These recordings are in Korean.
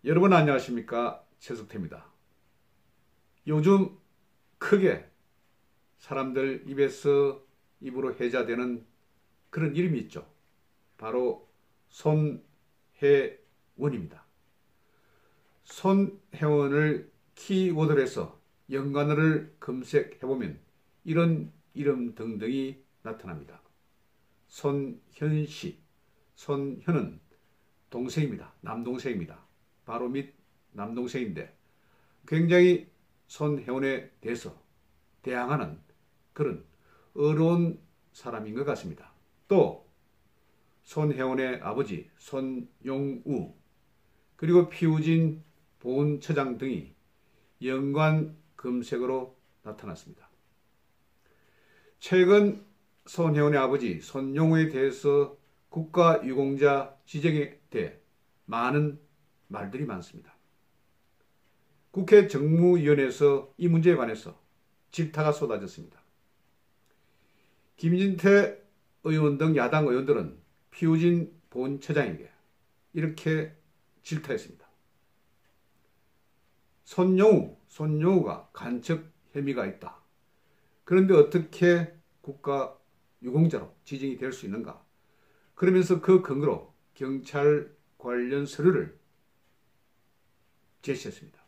여러분 안녕하십니까? 최석태입니다. 요즘 크게 사람들 입에서 입으로 회자되는 그런 이름이 있죠. 바로 손혜원입니다. 손혜원을 키워드로 해서 연관어를 검색해보면 이런 이름 등등이 나타납니다. 손현씨, 손현은 동생입니다. 남동생입니다. 바로 밑 남동생인데 굉장히 손혜원에 대해서 대항하는 그런 어려운 사람인 것 같습니다. 또 손혜원의 아버지 손용우 그리고 피우진 보훈처장 등이 연관 검색어로 나타났습니다. 최근 손혜원의 아버지 손용우에 대해서 국가유공자 지정에 대해 많은 말들이 많습니다. 국회 정무위원회에서 이 문제에 관해서 질타가 쏟아졌습니다. 김진태 의원 등 야당 의원들은 피우진 보훈처장에게 이렇게 질타했습니다. 손용우가 간첩 혐의가 있다. 그런데 어떻게 국가유공자로 지정이 될 수 있는가? 그러면서 그 근거로 경찰 관련 서류를 제시했습니다.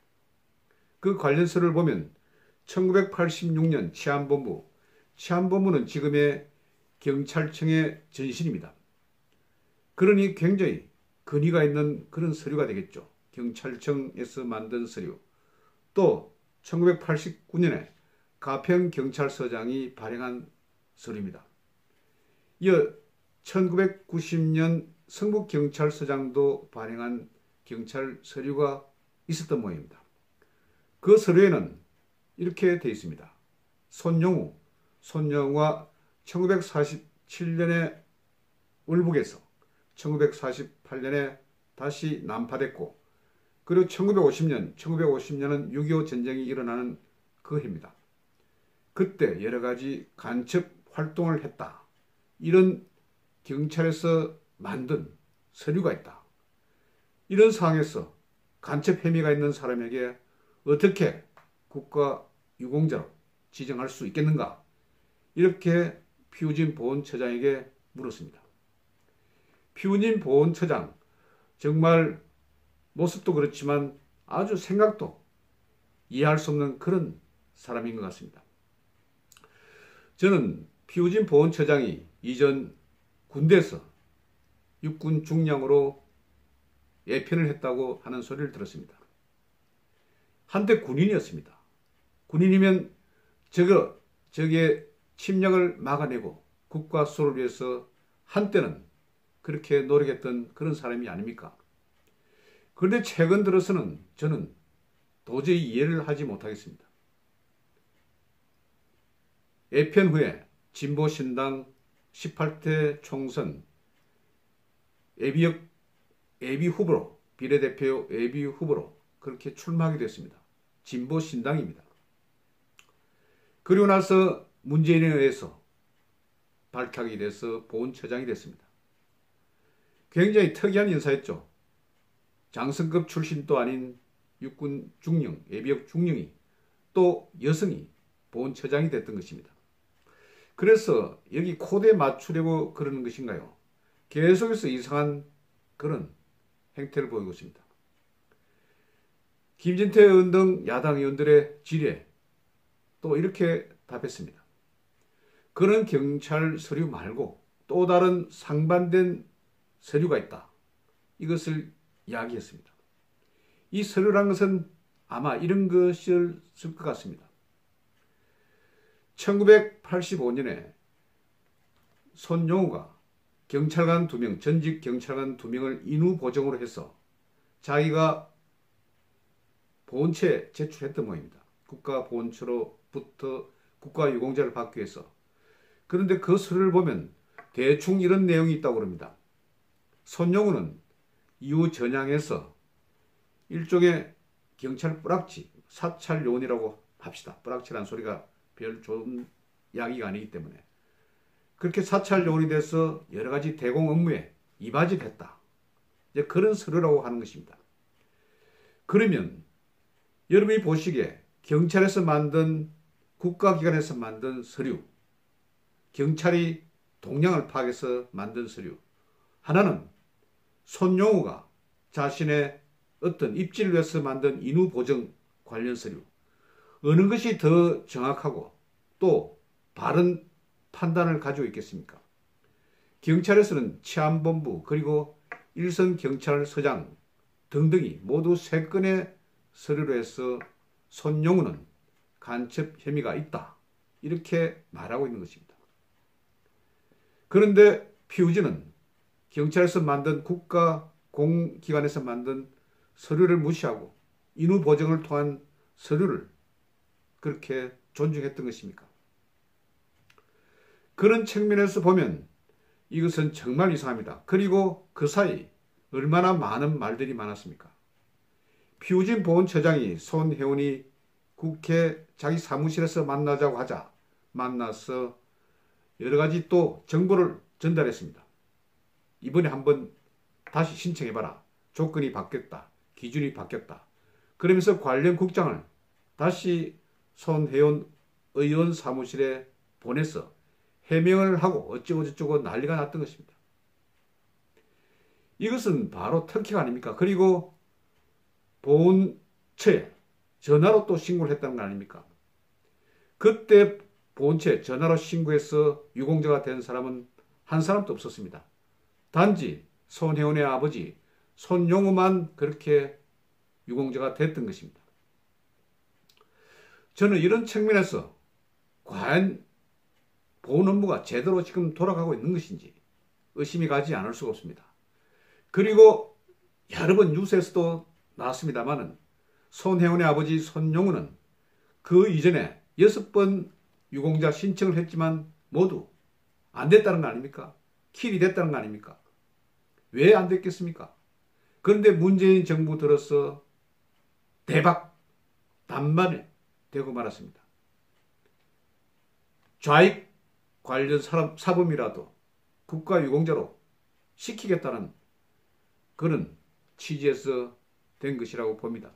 그 관련 서류를 보면 1986년 치안본부는 지금의 경찰청의 전신입니다. 그러니 굉장히 근위가 있는 그런 서류가 되겠죠. 경찰청에서 만든 서류. 또 1989년에 가평경찰서장이 발행한 서류입니다. 이어 1990년 성북경찰서장도 발행한 경찰 서류가 있었던 모양입니다. 그 서류에는 이렇게 되어 있습니다. 손영우가 1947년에 울북에서 1948년에 다시 난파됐고 그리고 1950년은 6.25 전쟁이 일어나는 그 해입니다. 그때 여러 가지 간첩 활동을 했다. 이런 경찰에서 만든 서류가 있다. 이런 상황에서 간첩 혐의가 있는 사람에게 어떻게 국가유공자로 지정할 수 있겠는가? 이렇게 피우진 보훈처장에게 물었습니다. 피우진 보훈처장 정말 모습도 그렇지만 아주 생각도 이해할 수 없는 그런 사람인 것 같습니다. 저는 피우진 보훈처장이 이전 군대에서 육군 중령으로 예편을 했다고 하는 소리를 들었습니다. 한때 군인이었습니다. 군인이면 적의 침략을 막아내고 국가 수호를 위해서 한때는 그렇게 노력했던 그런 사람이 아닙니까? 그런데 최근 들어서는 저는 도저히 이해를 하지 못하겠습니다. 예편 후에 진보신당 18대 총선 예비 후보로 비례대표 예비 후보로 그렇게 출마하게 됐습니다. 진보신당입니다. 그리고 나서 문재인에 의해서 발탁이 돼서 보훈처장이 됐습니다. 굉장히 특이한 인사였죠. 장성급 출신도 아닌 육군 중령, 예비역 중령이 또 여성이 보훈처장이 됐던 것입니다. 그래서 여기 코드에 맞추려고 그러는 것인가요? 계속해서 이상한 그런 행태를 보이고 있습니다. 김진태 의원 등 야당 의원들의 질의에 또 이렇게 답했습니다. 그런 경찰 서류 말고 또 다른 상반된 서류가 있다. 이것을 이야기했습니다. 이 서류란 것은 아마 이런 것이었을 것 같습니다. 1985년에 손용우가 경찰관 2명, 전직 경찰관 2명을 인후 보정으로 해서 자기가 보훈처에 제출했던 모양입니다. 국가보훈처로부터 국가유공자를 받기 위해서. 그런데 그 서류를 보면 대충 이런 내용이 있다고 합니다. 손용우는 이후 전향해서 일종의 경찰 뿌락치, 사찰요원이라고 합시다. 뿌락치라는 소리가 별 좋은 이야기가 아니기 때문에 그렇게 사찰요원이 돼서 여러 가지 대공 업무에 이바지됐다. 이제 그런 서류라고 하는 것입니다. 그러면 여러분이 보시기에 경찰에서 만든 국가기관에서 만든 서류, 경찰이 동향을 파악해서 만든 서류, 하나는 손용우가 자신의 어떤 입지를 위해서 만든 인후보정 관련 서류, 어느 것이 더 정확하고 또 바른 판단을 가지고 있겠습니까? 경찰에서는 치안본부 그리고 일선경찰서장 등등이 모두 3건의 서류로 해서 손용우는 간첩 혐의가 있다, 이렇게 말하고 있는 것입니다. 그런데 피우지는 경찰에서 만든 국가 공기관에서 만든 서류를 무시하고 인후 보정을 통한 서류를 그렇게 존중했던 것입니까? 그런 측면에서 보면 이것은 정말 이상합니다. 그리고 그 사이 얼마나 많은 말들이 많았습니까? 피우진 보훈처장이 손혜원이 국회 자기 사무실에서 만나자고 하자 만나서 여러 가지 또 정보를 전달했습니다. 이번에 한번 다시 신청해봐라. 조건이 바뀌었다. 기준이 바뀌었다. 그러면서 관련 국장을 다시 손혜원 의원 사무실에 보내서 해명을 하고 어쩌고저쩌고 난리가 났던 것입니다. 이것은 바로 특혜가 아닙니까? 그리고 보훈처에 전화로 또 신고를 했다는 거 아닙니까? 그때 보훈처에 전화로 신고해서 유공자가 된 사람은 한 사람도 없었습니다. 단지 손혜원의 아버지 손용우만 그렇게 유공자가 됐던 것입니다. 저는 이런 측면에서 과연 보훈 업무가 제대로 지금 돌아가고 있는 것인지 의심이 가지 않을 수가 없습니다. 그리고 여러 번 뉴스에서도 나왔습니다마는 손혜원의 아버지 손용우는 그 이전에 6번 유공자 신청을 했지만 모두 안 됐다는 거 아닙니까? 킬이 됐다는 거 아닙니까? 왜 안 됐겠습니까? 그런데 문재인 정부 들어서 대박 단반에 되고 말았습니다. 좌익 관련 사범이라도 국가유공자로 시키겠다는 그런 취지에서 된 것이라고 봅니다.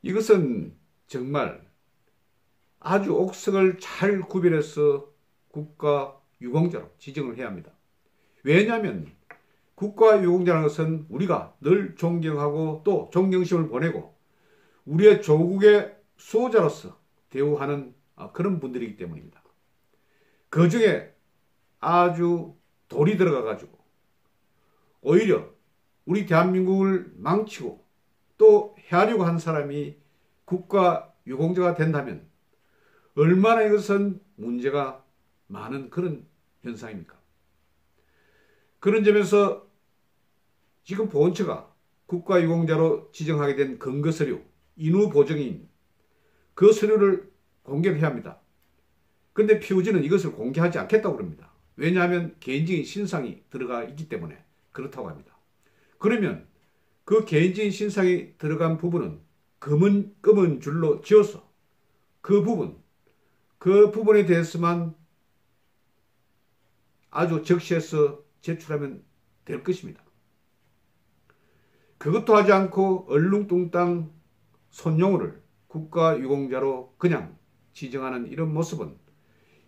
이것은 정말 아주 옥석을 잘 구별해서 국가유공자로 지정을 해야 합니다. 왜냐하면 국가유공자라는 것은 우리가 늘 존경하고 또 존경심을 보내고 우리의 조국의 수호자로서 대우하는 그런 분들이기 때문입니다. 그 중에 아주 돌이 들어가 가지고 오히려 우리 대한민국을 망치고 또 해하려고 한 사람이 국가유공자가 된다면 얼마나 이것은 문제가 많은 그런 현상입니까? 그런 점에서 지금 보훈처가 국가유공자로 지정하게 된 근거서류, 인후보정인 그 서류를 공개를 해야 합니다. 그런데 피우지는 이것을 공개하지 않겠다고 합니다. 왜냐하면 개인적인 신상이 들어가 있기 때문에 그렇다고 합니다. 그러면 그 개인적인 신상이 들어간 부분은 검은 줄로 지어서 그 부분에 대해서만 아주 적시해서 제출하면 될 것입니다. 그것도 하지 않고 얼룽뚱땅 손용우를 국가유공자로 그냥 지정하는 이런 모습은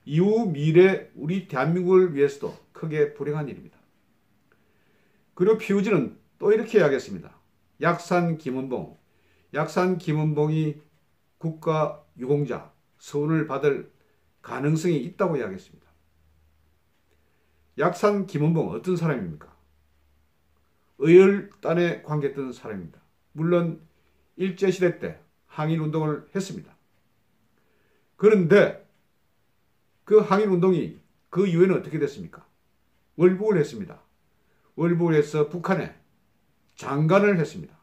이후 미래 우리 대한민국을 위해서도 크게 불행한 일입니다. 그리고 피우지는 또 이렇게 이야기했습니다. 약산 김은봉이 국가유공자 서훈을 받을 가능성이 있다고 이야기했습니다. 약산 김은봉 어떤 사람입니까? 의열단에 관계했던 사람입니다. 물론 일제시대 때 항일운동을 했습니다. 그런데 그 항일운동이 그 이후에는 어떻게 됐습니까? 월북을 했습니다. 월북을 해서 북한에 장관을 했습니다.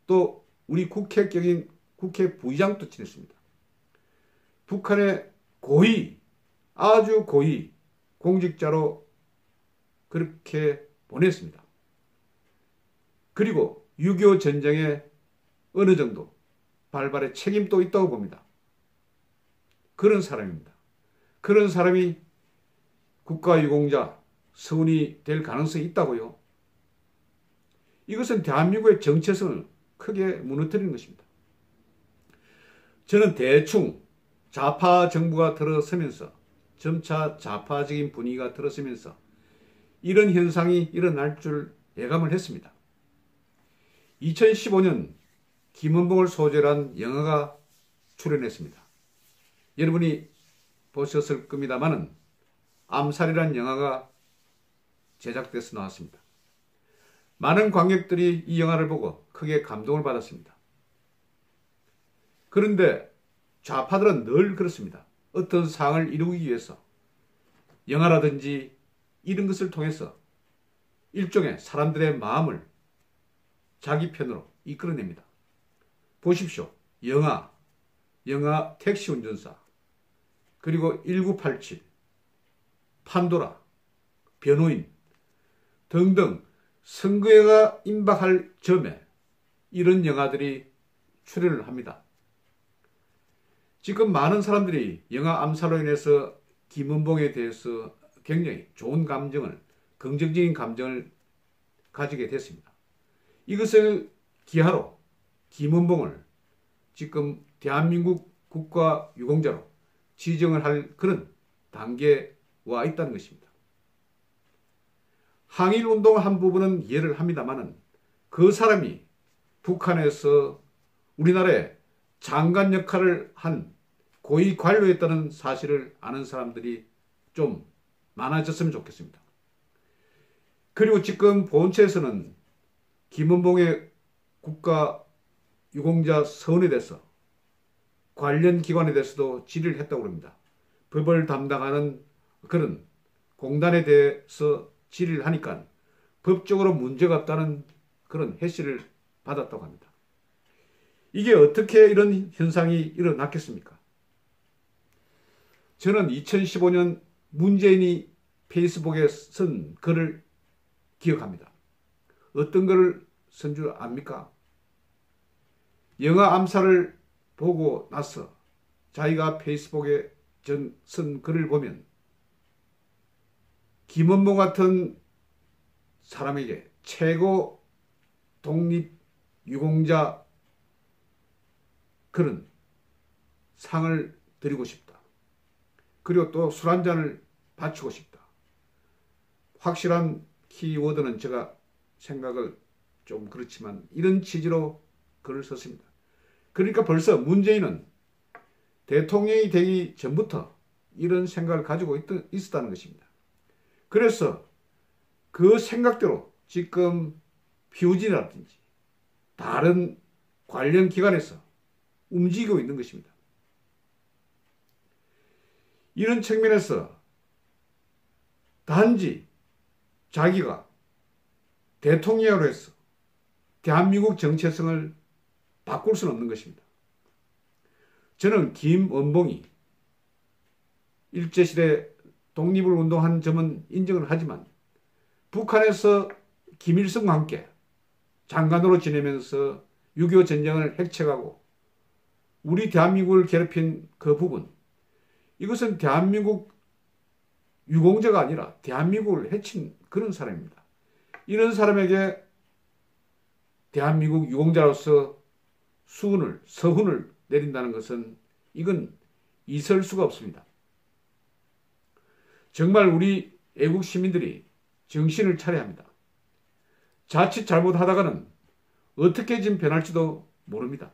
또 우리 국회격인 국회 부의장도 지냈습니다. 북한에 아주 고위 공직자로 그렇게 보냈습니다. 그리고 6.25 전쟁에 어느 정도 발발의 책임도 있다고 봅니다. 그런 사람입니다. 그런 사람이 국가유공자 서훈이 될 가능성이 있다고요. 이것은 대한민국의 정체성을 크게 무너뜨리는 것입니다. 저는 대충 좌파 정부가 들어서면서 점차 좌파적인 분위기가 들어서면서 이런 현상이 일어날 줄 예감을 했습니다. 2015년 김은봉을 소재로 한 영화가 출연했습니다. 여러분이 보셨을 겁니다만은 암살이라는 영화가 제작돼서 나왔습니다. 많은 관객들이 이 영화를 보고 크게 감동을 받았습니다. 그런데 좌파들은 늘 그렇습니다. 어떤 사항을 이루기 위해서 영화라든지 이런 것을 통해서 일종의 사람들의 마음을 자기 편으로 이끌어냅니다. 보십시오. 영화 택시 운전사, 그리고 1987, 판도라, 변호인 등등 선거가 임박할 점에 이런 영화들이 출연을 합니다. 지금 많은 사람들이 영화 암살로 인해서 김은봉에 대해서 굉장히 좋은 감정을, 긍정적인 감정을 가지게 됐습니다. 이것을 기하로 김은봉을 지금 대한민국 국가 유공자로 지정을 할 그런 단계에 와 있다는 것입니다. 항일운동 한 부분은 이해를 합니다만은 그 사람이 북한에서 우리나라의 장관 역할을 한 고위 관료였다는 사실을 아는 사람들이 좀 많아졌으면 좋겠습니다. 그리고 지금 본처에서는 김은봉의 국가 유공자 서원에 대해서 관련 기관에 대해서도 질의를 했다고 합니다. 법을 담당하는 그런 공단에 대해서 질의를 하니까 법적으로 문제가 없다는 그런 해시를 받았다고 합니다. 이게 어떻게 이런 현상이 일어났겠습니까? 저는 2015년 문재인이 페이스북에 쓴 글을 기억합니다. 어떤 글을 쓴 줄 압니까? 영화 암살을 보고 나서 자기가 페이스북에 쓴 글을 보면 김은봉 같은 사람에게 최고 독립유공자 그런 상을 드리고 싶다. 그리고 또 술 한 잔을 바치고 싶다. 확실한 키워드는 제가 생각을 좀 그렇지만 이런 취지로 글을 썼습니다. 그러니까 벌써 문재인은 대통령이 되기 전부터 이런 생각을 가지고 있었다는 것입니다. 그래서 그 생각대로 지금 퓨진이라든지 다른 관련 기관에서 움직이고 있는 것입니다. 이런 측면에서 단지 자기가 대통령으로 해서 대한민국 정체성을 바꿀 수는 없는 것입니다. 저는 김은봉이 일제시대 독립을 운동한 점은 인정을 하지만 북한에서 김일성과 함께 장관으로 지내면서 6.25 전쟁을 획책하고 우리 대한민국을 괴롭힌 그 부분, 이것은 대한민국 유공자가 아니라 대한민국을 해친 그런 사람입니다. 이런 사람에게 대한민국 유공자로서 서훈을 내린다는 것은 이건 있을 수가 없습니다. 정말 우리 애국 시민들이 정신을 차려야 합니다. 자칫 잘못하다가는 어떻게 지금 변할지도 모릅니다.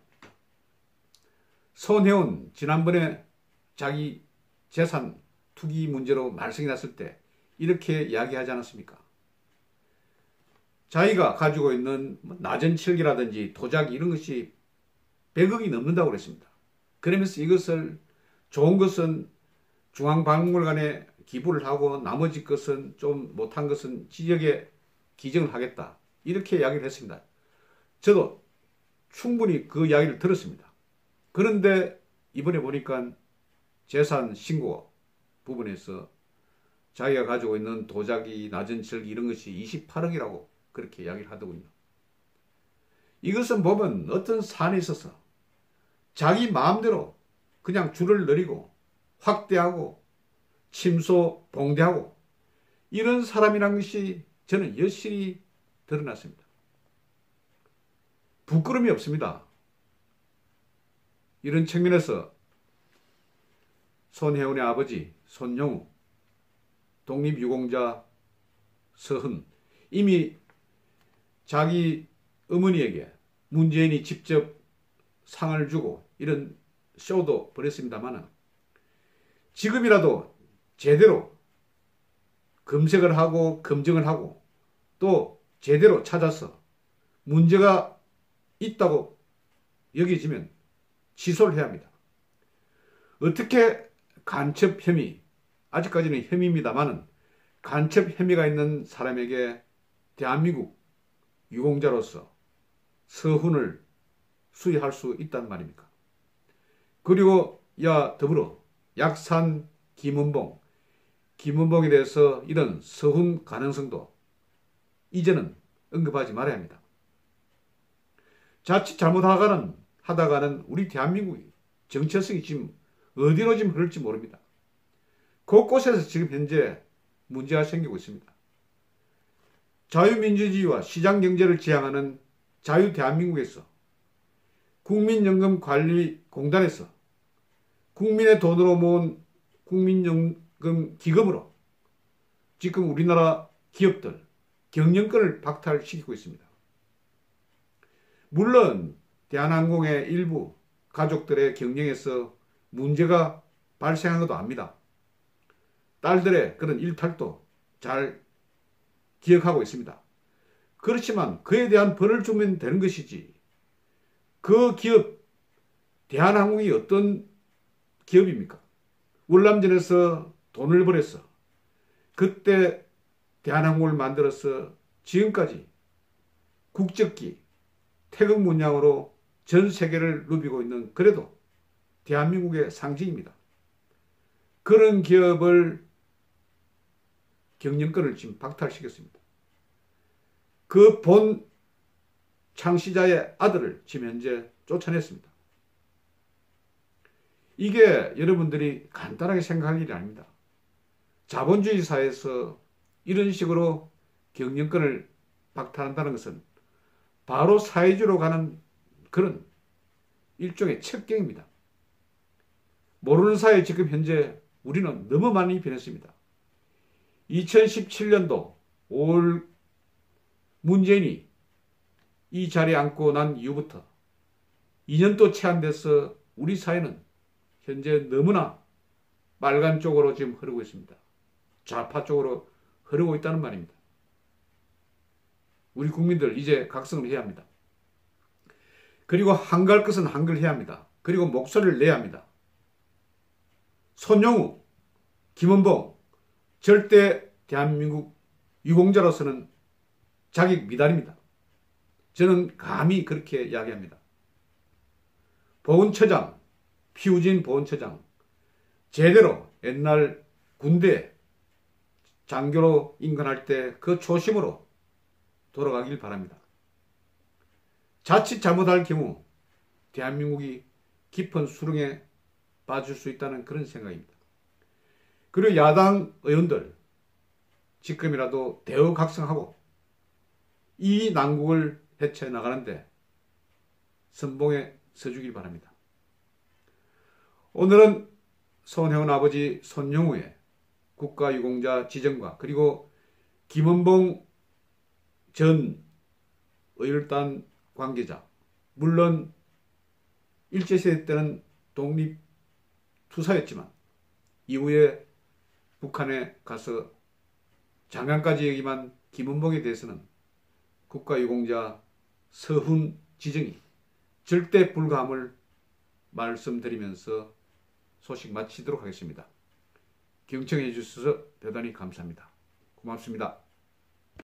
손혜원 지난번에 자기 재산 투기 문제로 말썽이 났을 때 이렇게 이야기하지 않았습니까? 자기가 가지고 있는 낮은 칠기라든지 도자기 이런 것이 100억이 넘는다고 그랬습니다. 그러면서 이것을 좋은 것은 중앙박물관에 기부를 하고 나머지 것은 좀 못한 것은 지역에 기증을 하겠다. 이렇게 이야기를 했습니다. 저도 충분히 그 이야기를 들었습니다. 그런데 이번에 보니까 재산 신고 부분에서 자기가 가지고 있는 도자기, 낮은 철기 이런 것이 28억이라고 그렇게 이야기를 하더군요. 이것은 보면 어떤 사안에 있어서 자기 마음대로 그냥 줄을 내리고 확대하고 침소, 봉대하고 이런 사람이라는 것이 저는 여실히 드러났습니다. 부끄러움이 없습니다. 이런 측면에서 손혜원의 아버지 손영우, 독립유공자 서훈, 이미 자기 어머니에게 문재인이 직접 상을 주고 이런 쇼도 벌였습니다만 지금이라도 제대로 검색을 하고 검증을 하고 또 제대로 찾아서 문제가 있다고 여겨지면 취소를 해야 합니다. 어떻게 간첩 혐의, 아직까지는 혐의입니다만 간첩 혐의가 있는 사람에게 대한민국 유공자로서 서훈을 수여할 수 있단 말입니까? 그리고 더불어 약산 김은봉에 대해서 이런 서훈 가능성도 이제는 언급하지 말아야 합니다. 자칫 잘못하다가는 우리 대한민국이 정체성이 지금 어디로 지금 흐를지 모릅니다. 곳곳에서 지금 현재 문제가 생기고 있습니다. 자유민주주의와 시장경제를 지향하는 자유대한민국에서 국민연금관리공단에서 국민의 돈으로 모은 국민연금 기금으로 지금 우리나라 기업들 경영권을 박탈시키고 있습니다. 물론 대한항공의 일부 가족들의 경영에서 문제가 발생한 것도 압니다. 딸들의 그런 일탈도 잘 기억하고 있습니다. 그렇지만 그에 대한 벌을 주면 되는 것이지, 그 기업 대한항공이 어떤 기업입니까? 월남전에서 돈을 벌여서 그때 대한항공을 만들어서 지금까지 국적기 태극 문양으로 전 세계를 누비고 있는, 그래도 대한민국의 상징입니다. 그런 기업을 경영권을 지금 박탈시켰습니다. 그 본 창시자의 아들을 지금 현재 쫓아냈습니다. 이게 여러분들이 간단하게 생각할 일이 아닙니다. 자본주의 사회에서 이런 식으로 경영권을 박탈한다는 것은 바로 사회주의로 가는 그런 일종의 첩경입니다. 모르는 사이에 지금 현재 우리는 너무 많이 변했습니다. 2017년도 5월 문재인이 이 자리에 앉고 난 이후부터 2년도 채 안 돼서 우리 사회는 현재 너무나 빨간 쪽으로 지금 흐르고 있습니다. 좌파 쪽으로 흐르고 있다는 말입니다. 우리 국민들 이제 각성을 해야 합니다. 그리고 한가할 것은 한글해야 합니다. 그리고 목소리를 내야 합니다. 손영우, 김은봉, 절대 대한민국 유공자로서는 자격 미달입니다. 저는 감히 그렇게 이야기합니다. 보훈처장, 피우진 보훈처장, 제대로 옛날 군대 장교로 임관할 때 그 초심으로 돌아가길 바랍니다. 자칫 잘못할 경우 대한민국이 깊은 수렁에 빠질 수 있다는 그런 생각입니다. 그리고 야당 의원들 지금이라도 대우각성하고 이 난국을 해쳐 나가는데 선봉에 서주길 바랍니다. 오늘은 손혜원 아버지 손영우의 국가유공자 지정과 그리고 김은봉 전 의열단 관계자, 물론 일제시대 때는 독립투사였지만 이후에 북한에 가서 장관까지 얘기만 김은봉에 대해서는 국가유공자 서훈 지정이 절대 불가함을 말씀드리면서 소식 마치도록 하겠습니다. 경청해 주셔서 대단히 감사합니다. 고맙습니다.